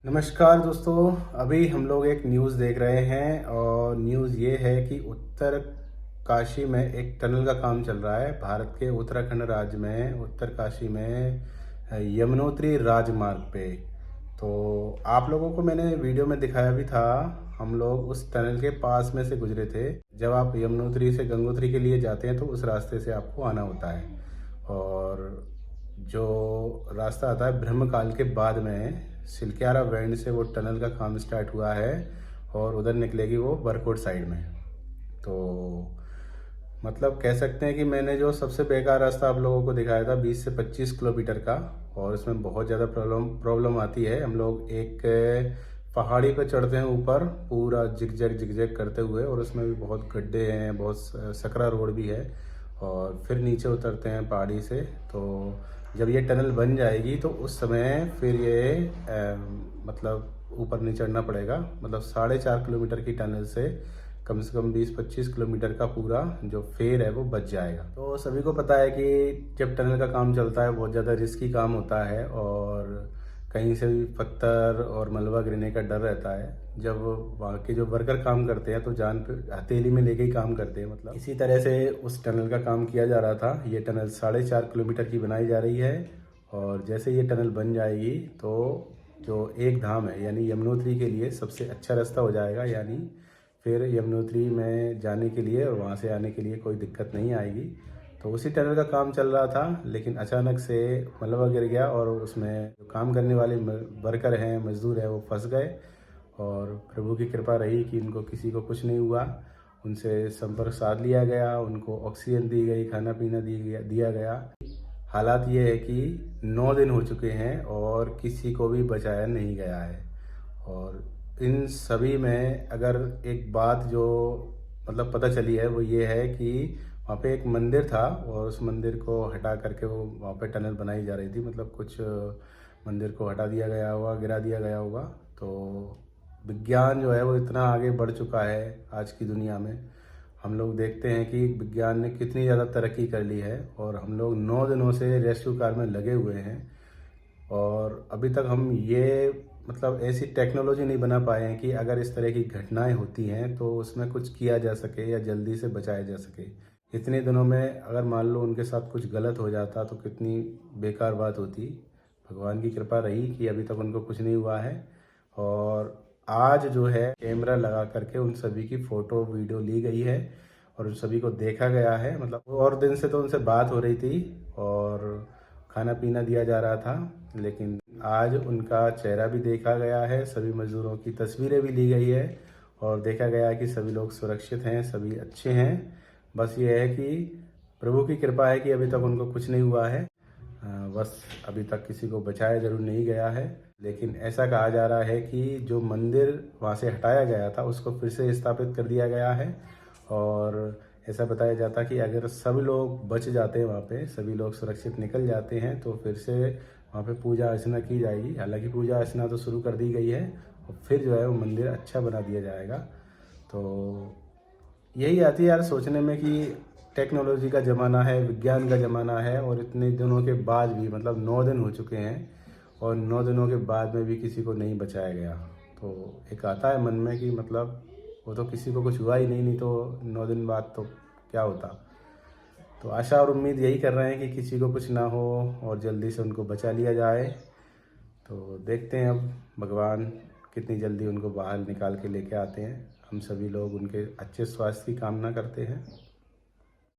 नमस्कार दोस्तों। अभी हम लोग एक न्यूज़ देख रहे हैं और न्यूज़ ये है कि उत्तर काशी में एक टनल का काम चल रहा है। भारत के उत्तराखंड राज्य में उत्तर काशी में यमुनोत्री राजमार्ग पे। तो आप लोगों को मैंने वीडियो में दिखाया भी था। हम लोग उस टनल के पास में से गुजरे थे। जब आप यमुनोत्री से गंगोत्री के लिए जाते हैं तो उस रास्ते से आपको आना होता है। और जो रास्ता आता है ब्रह्मकाल के बाद में सिलक्यारा बैंड से वो टनल का काम स्टार्ट हुआ है और उधर निकलेगी वो बरकोट साइड में। तो मतलब कह सकते हैं कि मैंने जो सबसे बेकार रास्ता आप लोगों को दिखाया था 20 से 25 किलोमीटर का, और इसमें बहुत ज़्यादा प्रॉब्लम आती है। हम लोग एक पहाड़ी पर चढ़ते हैं ऊपर, पूरा जिगजैग जिगजैग करते हुए, और उसमें भी बहुत गड्ढे हैं, बहुत सकरा रोड भी है, और फिर नीचे उतरते हैं पहाड़ी से। तो जब ये टनल बन जाएगी तो उस समय फिर ये मतलब ऊपर नहीं चढ़ना पड़ेगा। मतलब 4.5 किलोमीटर की टनल से कम 20-25 किलोमीटर का पूरा जो फेयर है वो बच जाएगा। तो सभी को पता है कि जब टनल का काम चलता है बहुत ज़्यादा रिस्की काम होता है, और कहीं से भी पत्थर और मलबा गिरने का डर रहता है। जब वहाँ के जो वर्कर काम करते हैं तो जान पे हथेली में लेके ही काम करते हैं। मतलब इसी तरह से उस टनल का काम किया जा रहा था। ये टनल 4.5 किलोमीटर की बनाई जा रही है, और जैसे ये टनल बन जाएगी तो जो एक धाम है यानी यमुनोत्री के लिए सबसे अच्छा रास्ता हो जाएगा। यानी फिर यमुनोत्री में जाने के लिए और वहाँ से आने के लिए कोई दिक्कत नहीं आएगी। तो उसी टनल का काम चल रहा था, लेकिन अचानक से मलबा गिर गया और उसमें जो काम करने वाले वर्कर हैं, मजदूर हैं, वो फंस गए। और प्रभु की कृपा रही कि इनको किसी को कुछ नहीं हुआ। उनसे संपर्क साध लिया गया, उनको ऑक्सीजन दी गई, खाना पीना दिया गया। हालात ये है कि 9 दिन हो चुके हैं और किसी को भी बचाया नहीं गया है। और इन सभी में अगर एक बात जो मतलब पता चली है वो ये है कि वहाँ पे एक मंदिर था और उस मंदिर को हटा करके वो वहाँ पे टनल बनाई जा रही थी। मतलब कुछ मंदिर को हटा दिया गया होगा, गिरा दिया गया होगा। तो विज्ञान जो है वो इतना आगे बढ़ चुका है आज की दुनिया में। हम लोग देखते हैं कि विज्ञान ने कितनी ज़्यादा तरक्की कर ली है, और हम लोग 9 दिनों से रेस्क्यू कार में लगे हुए हैं, और अभी तक हम ये मतलब ऐसी टेक्नोलॉजी नहीं बना पाए हैं कि अगर इस तरह की घटनाएं होती हैं तो उसमें कुछ किया जा सके या जल्दी से बचाया जा सके। इतने दिनों में अगर मान लो उनके साथ कुछ गलत हो जाता तो कितनी बेकार बात होती। भगवान की कृपा रही कि अभी तक उनको कुछ नहीं हुआ है। और आज जो है कैमरा लगा करके उन सभी की फ़ोटो वीडियो ली गई है और उन सभी को देखा गया है। मतलब और दिन से तो उनसे बात हो रही थी और खाना पीना दिया जा रहा था, लेकिन आज उनका चेहरा भी देखा गया है, सभी मज़दूरों की तस्वीरें भी ली गई है, और देखा गया है कि सभी लोग सुरक्षित हैं, सभी अच्छे हैं। बस ये है कि प्रभु की कृपा है कि अभी तक उनको कुछ नहीं हुआ है। बस अभी तक किसी को बचाया जरूर नहीं गया है। लेकिन ऐसा कहा जा रहा है कि जो मंदिर वहाँ से हटाया गया था उसको फिर से स्थापित कर दिया गया है, और ऐसा बताया जाता कि अगर सब लोग बच जाते हैं, वहाँ पे सभी लोग सुरक्षित निकल जाते हैं, तो फिर से वहाँ पे पूजा अर्चना की जाएगी। हालांकि पूजा अर्चना तो शुरू कर दी गई है, और फिर जो है वो मंदिर अच्छा बना दिया जाएगा। तो यही आती है यार सोचने में कि टेक्नोलॉजी का ज़माना है, विज्ञान का ज़माना है, और इतने दिनों के बाद भी मतलब 9 दिन हो चुके हैं और 9 दिनों के बाद में भी किसी को नहीं बचाया गया। तो एक आता है मन में कि मतलब वो तो किसी को कुछ हुआ ही नहीं, नहीं तो 9 दिन बाद तो क्या होता। तो आशा और उम्मीद यही कर रहे हैं कि किसी को कुछ ना हो और जल्दी से उनको बचा लिया जाए। तो देखते हैं अब भगवान कितनी जल्दी उनको बाहर निकाल के लेके आते हैं। हम सभी लोग उनके अच्छे स्वास्थ्य की कामना करते हैं।